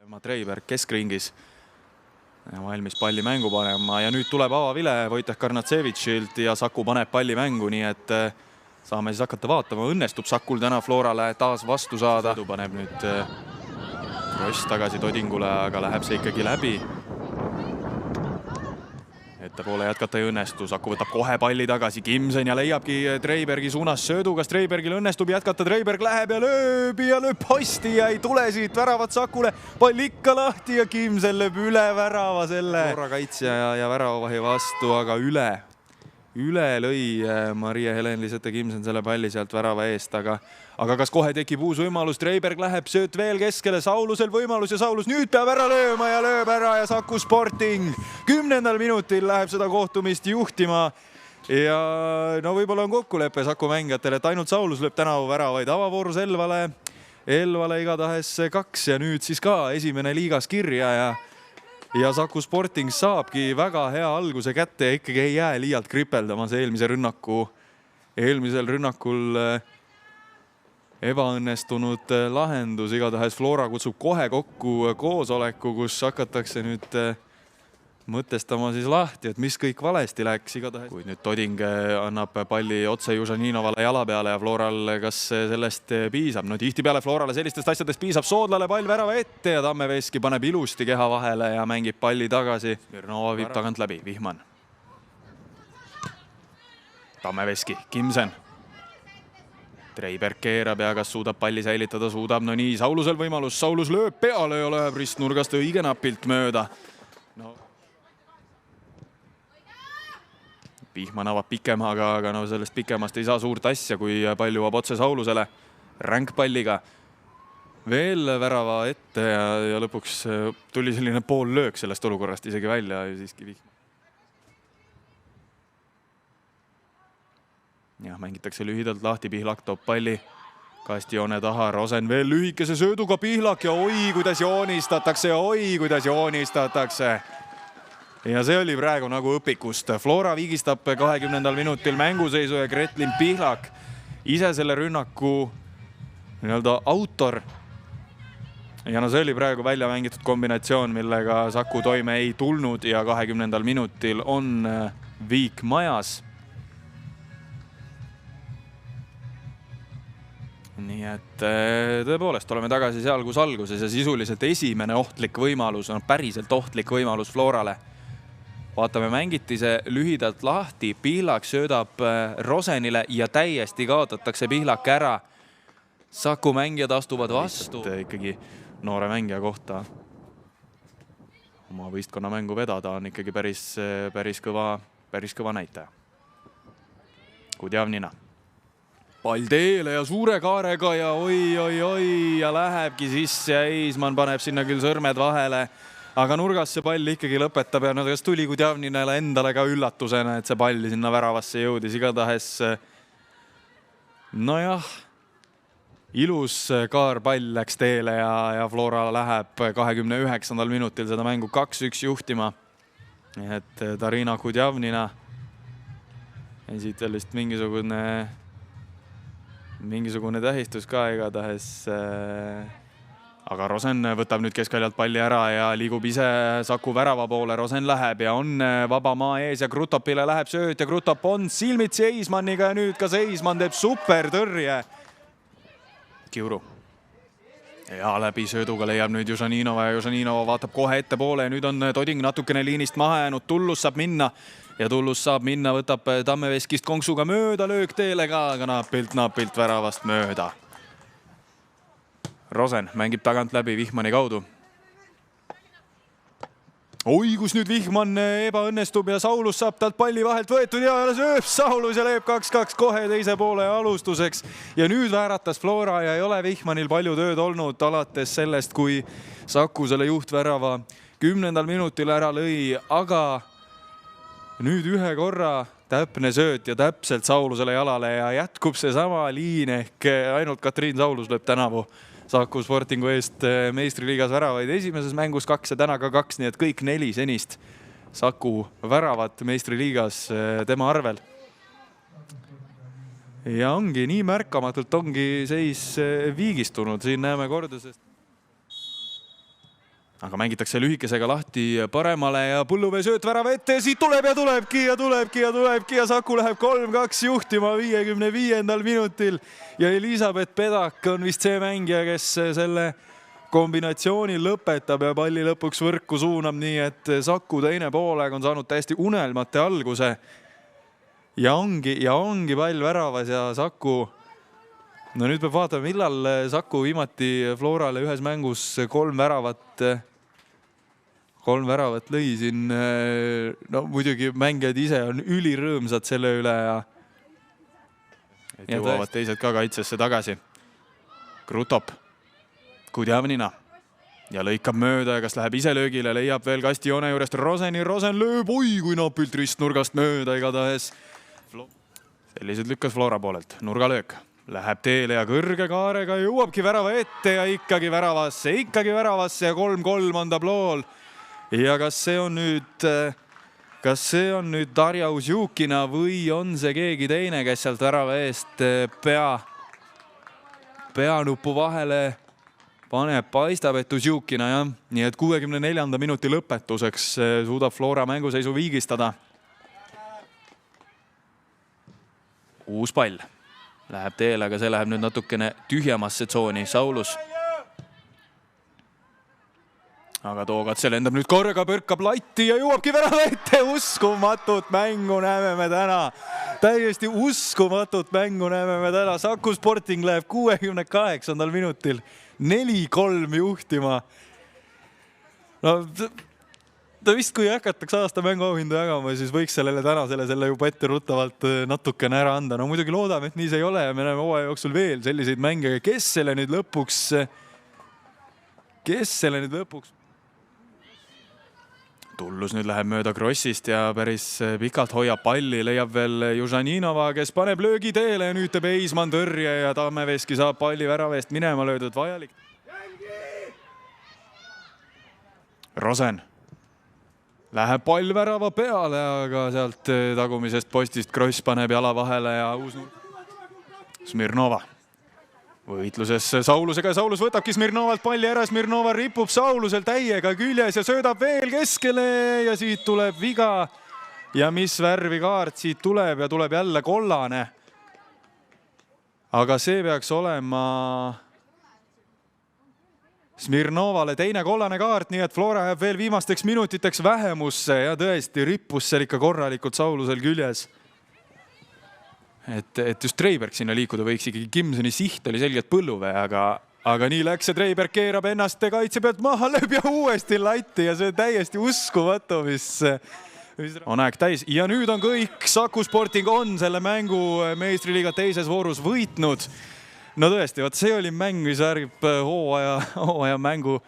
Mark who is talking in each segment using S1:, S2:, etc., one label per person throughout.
S1: Treiberg keskringis valmis palli mängu panema ja nüüd tuleb avavile Wojtek Karnatsevitšilt ja Saku paneb palli mängu, nii et saame siis hakata vaatama. Õnnestub Sakul täna Florale taas vastu saada. Sõdu paneb nüüd Kross tagasi Todingule, aga läheb see ikkagi läbi. Ettepoole jätkata ei õnnestu. Saku võtab kohe palli tagasi Kimsen ja leiabki Treibergi suunas söödu. Kas Treibergil õnnestub jätkata? Treiberg läheb ja lööb posti ja ei tule siit väravat Sakule. Pall ikka lahti ja Kimsen lööb üle värava selle kaitsja ja väravavahi vastu, aga üle lõi Maria-Helen Lisette Kimsen selle palli sealt värava eest, aga kas kohe tekib uus võimalus? Treiberg läheb, sööt veel keskele, Saulusel võimalus ja Saulus nüüd peab ära lööma ja lööb ära ja Saku Sporting 10. minutil läheb seda kohtumist juhtima. Ja no võib-olla on kokkulepe Saku mängijatele, et ainult Saulus lööb tänavu väravaid. Avavoorus Elvale igatahes 2 ja nüüd siis ka esimene liigas kirja ja Saku Sporting saabki väga hea alguse kätte ja ikkagi ei jää liialt kripeldama see eelmisel rünnakul ebaõnnestunud lahendus. Igatahes Flora kutsub kohe kokku koosoleku, kus hakatakse nüüd mõtestama siis lahti, et mis kõik valesti läks. Igatahes, kuid nüüd Toding annab palli otse Južaninovale jala peale ja Floral kas sellest piisab? No tihtipeale Florale sellistest asjadest piisab. Soodlale pall värava ette ja Tammeveski paneb ilusti keha vahele ja mängib palli tagasi. Mirnova viib tagant läbi, Vihman. Tammeveski, Kimsen. Treiberg keerab ja kas suudab palli säilitada? Suudab, no nii, Saulusel võimalus. Saulus lööb peale ja läheb ristnurgast õige napilt mööda. No. Vihman avab pikemaga, aga no sellest pikemast ei saa suurt asja, kui pall jõuab otse Saulusele ränk palliga. Veel värava ette ja lõpuks tuli selline pool löök sellest olukorrast isegi välja ja siiski Vihman. Ja mängitakse lühidalt lahti, Pihlak toob palli kastijoone taha, Rosen veel lühikese sööduga Pihlak ja oi, kuidas joonistatakse. Ja see oli praegu nagu õpikust. Flora viigistab 20. minutil mänguseisu ja Gretlin Pihlak ise selle rünnaku autor. Ja no see oli praegu välja mängitud kombinatsioon, millega Saku toime ei tulnud ja 20. minutil on viik majas. Nii et tõepoolest oleme tagasi seal, kus alguses ja sisuliselt esimene ohtlik võimalus on päriselt ohtlik võimalus Florale. Vaatame mängitise lühidalt lahti, Pihlak söödab Rosenile ja täiesti kaotatakse Pihlak ära. Saku mängijad astuvad vastu. Ikkagi noore mängija kohta oma võistkonna mängu vedada on ikkagi päris kõva näitaja. Kudjavnina. Pall teele ja suure kaarega ja oi ja lähebki sisse ja Eisman paneb sinna küll sõrmed vahele. Aga nurgas see pall ikkagi lõpetab ja kas tuli Kudjavninale endale ka üllatusena, et see palli sinna väravasse jõudis. Igatahes, nojah, ilus kaarpall läks teele ja Flora läheb 29. minutil seda mängu 2-1 juhtima. Et Darina Kudjavnina ja siit veel vist mingisugune tähistus ka igatahes. Aga Rosen võtab nüüd keskaljalt palli ära ja liigub ise Saku värava poole. Rosen läheb ja on vaba maa ees ja Krutopile läheb sööt ja Krutop on silmitsi Eismanniga ja nüüd kas Eisman teeb super tõrje. Kiuru. Ja läbi sööduga leiab nüüd Južaninova ja Južaninova vaatab kohe ettepoole ja nüüd on Toding natukene liinist maha jäänud. Tullus saab minna ja Tullus saab minna, võtab Tammeveskist konksuga mööda löök teelega, aga napilt väravast mööda. Rosen mängib tagant läbi Vihmani kaudu. Oi, kus nüüd Vihman ebaõnnestub ja Saulus saab talt palli vahelt võetud ja sööb Saulus ja lööb 2-2 kohe teise poole alustuseks. Ja nüüd vääratas Flora ja ei ole Vihmanil palju tööd olnud alates sellest, kui Saku selle juhtvärava 10. minutil ära lõi, aga nüüd ühe korra täpne sööt ja täpselt Saulusele jalale ja jätkub see sama liin ehk ainult Katriin Saulus lööb tänavu Saku Sportingu eest meistriliigas väravaid esimeses mängus 2 ja täna ka 2, nii et kõik 4 senist Saku väravat meistriliigas tema arvel. Ja ongi nii märkamatult ongi seis viigistunud, siin näeme kordusest. aga mängitakse lühikesega lahti paremale ja Põlluvee sööt värava ette ja siit tulebki ja Saku läheb 3-2 juhtima 55. minutil ja Elisabeth Pedak on vist see mängija, kes selle kombinatsiooni lõpetab ja palli lõpuks võrku suunab, nii et Saku teine poolaeg on saanud täiesti unelmate alguse ja ongi pall väravas ja Saku. No nüüd peab vaatama, millal Saku viimati Florale ühes mängus kolm väravat lõi siin. No muidugi mängijad ise on ülirõõmsad selle üle ja jõuavad teised ka kaitsesse tagasi. Krutop, Kudjavnina ja lõikab mööda ja kas läheb ise löögile, leiab veel kastijoone juurest Rosen lööb, kui napilt ristnurgast mööda igatahes. Sellised lükkas Flora poolelt, nurgalöök. Läheb teele ja kõrge kaarega jõuabki värava ette ja ikkagi väravasse ja 3-3 on tablool. Ja kas see on nüüd Darja Uzjukina või on see keegi teine, kes sealt värava eest peanupu vahele paneb, paistab, et Uzjukina jah. Nii et 64. minuti lõpetuseks suudab Flora mänguseisu viigistada. Uus pall. Läheb teele, aga see läheb nüüd natukene tühjemasse tsooni. Saulus. Aga Tookatse lendab nüüd korraga, põrkab latti ja jõuabki värava ette. Uskumatut mängu näeme me täna. Täiesti uskumatut mängu näeme me täna. Saku Sporting läheb 68. minutil 4-3 juhtima. No, ta vist, kui hakatakse aasta mänguauhindu jagama, siis võiks selle juba ette ruttavalt natukene ära anda. No muidugi loodame, et nii see ei ole ja me näeme hooaja jooksul veel selliseid mänge. Kes selle nüüd lõpuks? Tullus nüüd läheb mööda Krossist ja päris pikalt hoiab palli, leiab veel Južaninova, kes paneb löögi teele ja nüüd teeb Eisman tõrje ja Tammeveski saab palli väravest minema löödud vajalik. Rosen. Läheb pall värava peale, aga sealt tagumisest postist Kross paneb jala vahele ja uus Smirnova. Võitluses Saulusega ja Saulus võtabki Smirnovalt palli ära. Smirnova ripub Saulusel täiega küljes ja söödab veel keskele ja siit tuleb viga. Ja mis värvi kaart siit tuleb ja tuleb jälle kollane. Aga see peaks olema Smirnovale teine kollane kaart, nii et Flora jääb veel viimasteks minutiteks vähemusse ja tõesti rippus seal ikka korralikult Saulusel küljes. Et just Treiberg sinna liikuda võiks ikkagi. Kimsoni siht oli selgelt Põlluvee, aga nii läks ja Treiberg keerab ennast kaitse pealt maha, lööb ja uuesti latti ja see on täiesti uskumatu, mis on aeg täis. Ja nüüd on kõik. Saku Sporting on selle mängu meistriliiga teises voorus võitnud. No tõesti, see oli mäng, mis väärib hooaja mängu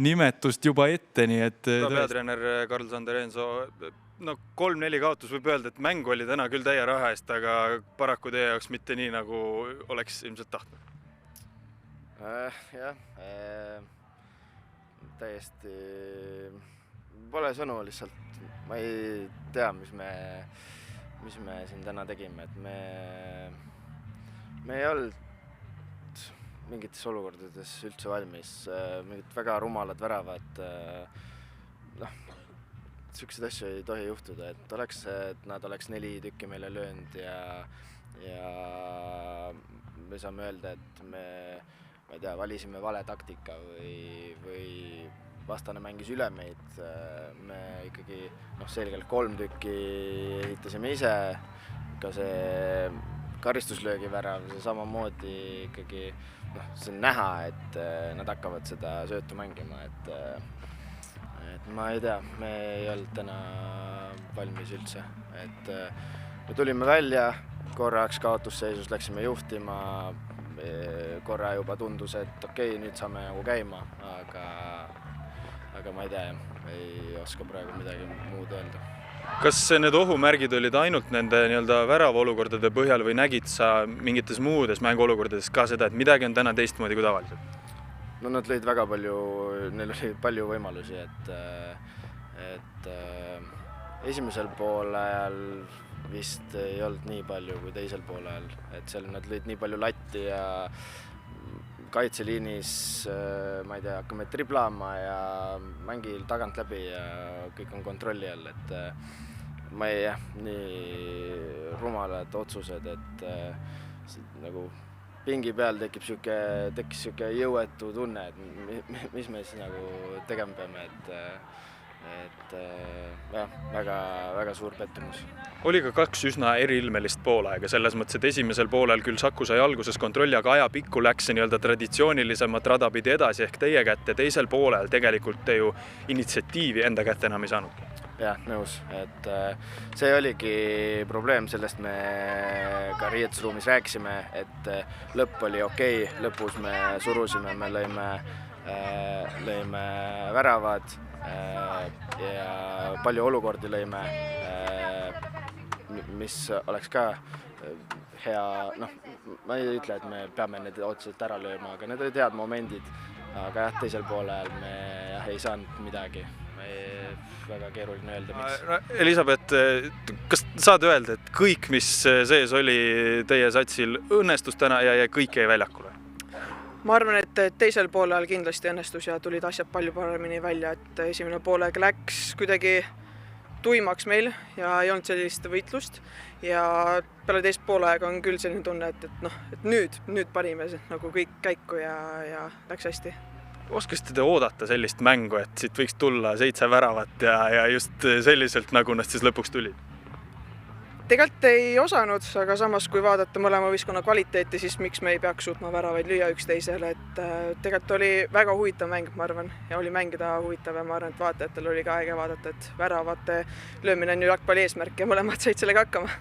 S1: nimetust juba ette, nii et
S2: peatreener Karl-Sander Eenso, 3-4 kaotus võib öelda, et mäng oli täna küll täie raha eest, aga paraku teie jaoks mitte nii, nagu oleks ilmselt tahtnud.
S3: Täiesti pole sõnu lihtsalt. Ma ei tea, mis me siin täna tegime, et me ei olnud mingites olukordades üldse valmis, mingid väga rumalad väravad. Sellised asju ei tohi juhtuda, et nad oleks 4 tükki meile löönud ja me saame öelda, et me valisime vale taktika või vastane mängis üle meid. Me ikkagi selgelt 3 tükki ehitasime ise, ka see karistuslöögi värav, see samamoodi ikkagi see on näha, et nad hakkavad seda söötu mängima, et ma ei tea, me ei olnud täna valmis üldse, et me tulime välja, korraks kaotusseisus läksime juhtima, korra juba tundus, et okei, nüüd saame nagu käima, aga ma ei tea, ei oska praegu midagi muud öelda.
S2: Kas need ohumärgid olid ainult nende väravaolukordade põhjal või nägid sa mingites muudes mänguolukordades ka seda, et midagi on täna teistmoodi kui tavaliselt?
S3: No nad lõid väga palju, neil oli palju võimalusi, et esimesel poolajal vist ei olnud nii palju kui teisel poolajal, et seal nad lõid nii palju latti ja kaitseliinis, ma ei tea, hakkame triblama ja mängil tagant läbi ja kõik on kontrolli all, et ma ei nii rumalad otsused, et nagu pingi peal tekkis siuke jõuetu tunne, et mis me siis nagu tegema peame, et jah, väga suur pettumus.
S2: Oli ka 2 üsna eriilmelist poolaega, selles mõttes, et esimesel poolel küll Saku sai alguses kontrolli, aga ajapikku läks see nii-öelda traditsioonilisemat rada pidi edasi ehk teie kätte. Teisel poolel tegelikult te ju initsiatiivi enda kätte enam ei saanud.
S3: Jah, nõus, et see oligi probleem, sellest me ka riietusruumis rääkisime, et lõpp oli okei, lõpus me surusime, me lõime väravad ja palju olukordi lõime, mis oleks ka hea, ma ei ütle, et me peame need otseselt ära lööma, aga need olid head momendid, aga jah, teisel poolel me ei saanud midagi. Väga keeruline öelda, miks.
S2: Elisabeth, kas saad öelda, et kõik, mis sees oli teie satsil, õnnestus täna ja kõik jäi väljakule?
S4: Ma arvan, et teisel poolel kindlasti õnnestus ja tulid asjad palju paremini välja, et esimene poolega läks kuidagi tuimaks meil ja ei olnud sellist võitlust ja peale teist poolega on küll selline tunne, et nüüd panime nagu kõik käiku ja läks hästi.
S2: Oskasite te oodata sellist mängu, et siit võiks tulla 7 väravat ja just selliselt, nagu nad siis lõpuks tulid?
S4: Tegelikult ei osanud, aga samas kui vaadata mõlema võistkonna kvaliteeti, siis miks me ei peaks suutma väravaid lüüa üksteisele, et tegelikult oli väga huvitav mäng, ma arvan, ja oli mängida huvitav ja ma arvan, et vaatajatel oli ka aega vaadata, et väravate löömine on ju jalgpalli eesmärk ja mõlemad said sellega hakkama.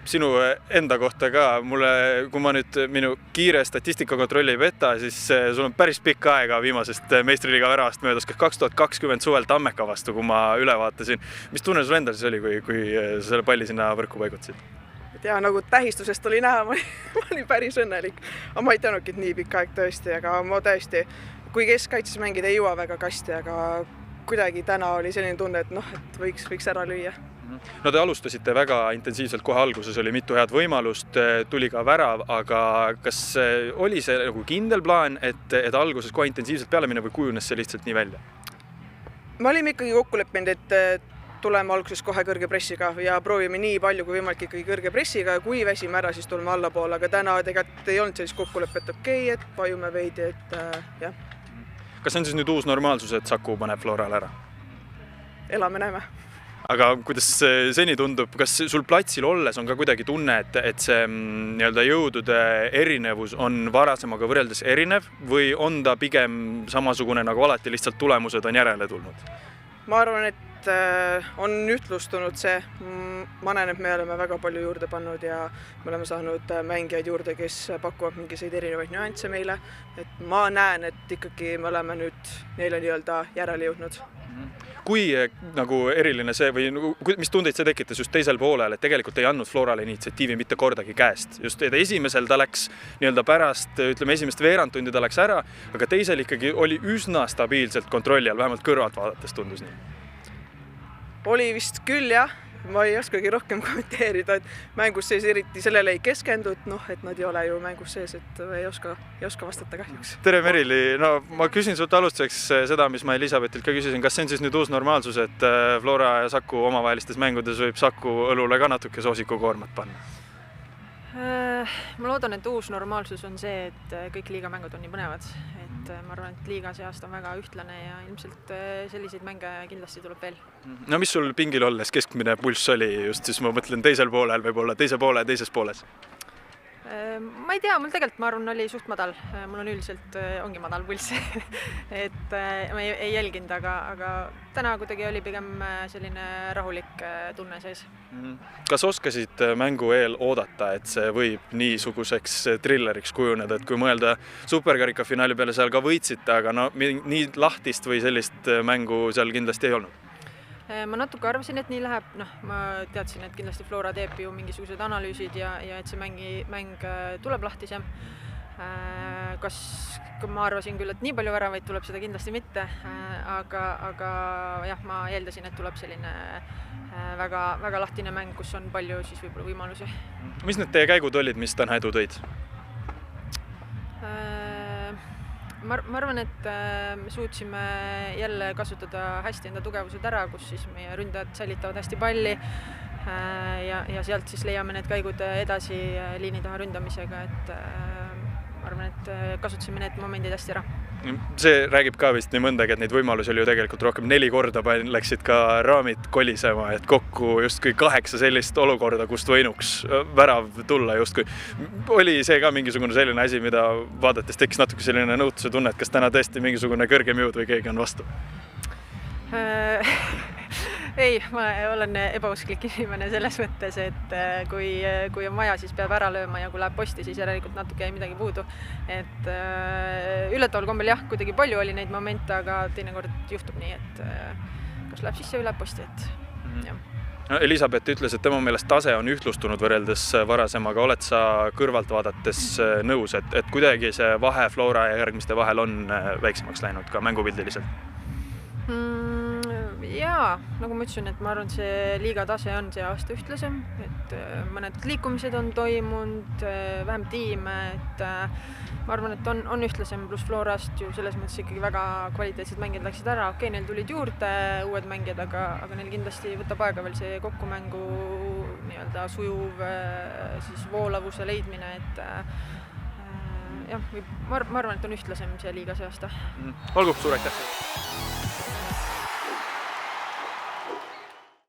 S2: Sinu enda kohta ka, kui ma nüüd minu kiire statistikakontrolli ei peta, siis sul on päris pikka aega viimasest meistriliiga väravast möödas, 2020 suvel Tammeka vastu, kui ma üle vaatasin. Mis tunne sul endal siis oli, kui selle palli sinna võrku paigutasid?
S4: Ja nagu tähistusest oli näha, ma olin päris õnnelik. Aga ma ei teadnudki, et nii pikk aeg tõesti, aga ma tõesti, kui keskkaitses mängida ei jõua väga kasti, aga kuidagi täna oli selline tunne, et võiks ära lüüa.
S2: No te alustasite väga intensiivselt, kohe alguses oli mitu head võimalust, tuli ka värav, aga kas oli see nagu kindel plaan, et alguses kohe intensiivselt peale minna või kujunes see lihtsalt nii välja?
S4: Me olime ikkagi kokku leppinud, et tuleme alguses kohe kõrge pressiga ja proovime nii palju kui võimalik ikkagi kõrge pressiga ja kui väsime ära, siis tuleme allapoole, aga täna tegelikult ei olnud sellist kokkulepet okei, et vajume veidi, et jah.
S2: Kas see on siis nüüd uus normaalsus, et Saku paneb Floral ära?
S4: Elame näeme.
S2: Aga kuidas seni tundub, kas sul platsil olles on ka kuidagi tunne, et see nii-öelda jõudude erinevus on varasemaga võrreldes erinev või on ta pigem samasugune nagu alati, lihtsalt tulemused on järele tulnud?
S4: Ma arvan, et on ütlustunud see. Ma näen, et me oleme väga palju juurde pannud ja me oleme saanud mängijaid juurde, kes pakuvad mingiseid erinevaid nüansse meile. Et ma näen, et ikkagi me oleme nüüd neile nii-öelda järele jõudnud.
S2: Kui nagu eriline see või mis tundeid see tekitas just teisel poolel, et tegelikult ei andnud Florale initsiatiivi mitte kordagi käest. Just esimesel ta läks nii-öelda pärast, ütleme esimest veerandtundi ta läks ära, aga teisel ikkagi oli üsna stabiilselt kontrolli all, vähemalt kõrvalt vaadates tundus nii.
S4: Oli vist küll jah, ma ei oskagi rohkem kommenteerida, et mängus sees eriti sellele ei keskendud, et nad ei ole ju mängus sees, et ei oska vastata kahjuks.
S2: Tere Merili, ma küsin sult alustuseks seda, mis ma Elisabethilt ka küsisin, kas see on siis nüüd uus normaalsus, et Flora ja Saku omavahelistes mängudes võib Saku õlule ka natuke soosikukoormat panna?
S5: Ma loodan, et uus normaalsus on see, et kõik liigamängud on nii põnevad, et ma arvan, et liiga see aasta on väga ühtlane ja ilmselt selliseid mänge kindlasti tuleb veel.
S2: No mis sul pingil olles keskmine pulss oli just siis, ma mõtlen teisel poolel võib-olla, teise poole ja teises pooles?
S5: Ma ei tea, mul tegelikult ma arvan, oli suht madal. Mul on üldiselt ongi madal pulss, et ma ei jälginud, aga täna kuidagi oli pigem selline rahulik tunne sees.
S2: Kas oskasid mängu eel oodata, et see võib niisuguseks trilleriks kujuneda, et kui mõelda superkarika finaali peale seal ka võitsite, aga nii lahtist või sellist mängu seal kindlasti ei olnud?
S5: Ma natuke arvasin, et nii läheb. Ma teadsin, et kindlasti Flora teeb ju mingisugused analüüsid ja et see mäng tuleb lahtisem. Ma arvasin küll, et nii palju väravaid tuleb seda kindlasti mitte, aga jah, ma eeldasin, et tuleb selline väga, väga lahtine mäng, kus on palju siis võib-olla võimalusi.
S2: Mis need teie käigud olid, mis täna edu tõid?
S5: ma arvan, et me suutsime jälle kasutada hästi enda tugevused ära, kus siis meie ründajad säilitavad hästi palli ja sealt siis leiame need käigud edasi liini taha ründamisega, et ma arvan, et kasutasime need momendid hästi ära.
S2: See räägib ka vist nii mõndagi, et neid võimalusi oli ju tegelikult rohkem 4 korda, läksid ka raamid kolisema, et kokku justkui 8 sellist olukorda, kust võinuks värav tulla justkui. Oli see ka mingisugune selline asi, mida vaadates tekkis natuke selline nõutuse tunne, et kas täna tõesti mingisugune kõrgem jõud või keegi on vastu?
S5: Ei, ma olen ebausklik inimene selles mõttes, et kui on vaja, siis peab ära lööma ja kui läheb posti, siis järelikult natuke jäi midagi puudu. Et ületaval kombel jah, kuidagi palju oli neid momente, aga teinekord juhtub nii, et kas läheb sisse või läheb posti, et jah.
S2: Elisabeth ütles, et tema meelest tase on ühtlustunud võrreldes varasemaga. Oled sa kõrvalt vaadates nõus, et kuidagi see vahe Flora ja järgmiste vahel on väiksemaks läinud ka mängupildiliselt?
S5: Jaa, nagu ma ütlesin, et ma arvan, et see liiga tase on see aasta ühtlasem, et mõned liikumised on toimunud, vähem tiime, et ma arvan, et on ühtlasem, pluss Florast ju selles mõttes ikkagi väga kvaliteetsed mängijad läksid ära. Okei, neil tulid juurde uued mängijad, aga neil kindlasti võtab aega veel see kokkumängu nii-öelda sujuv siis voolavuse leidmine, et jah, ma arvan, et on ühtlasem see liiga see aasta.
S2: Olgu, suur aitäh!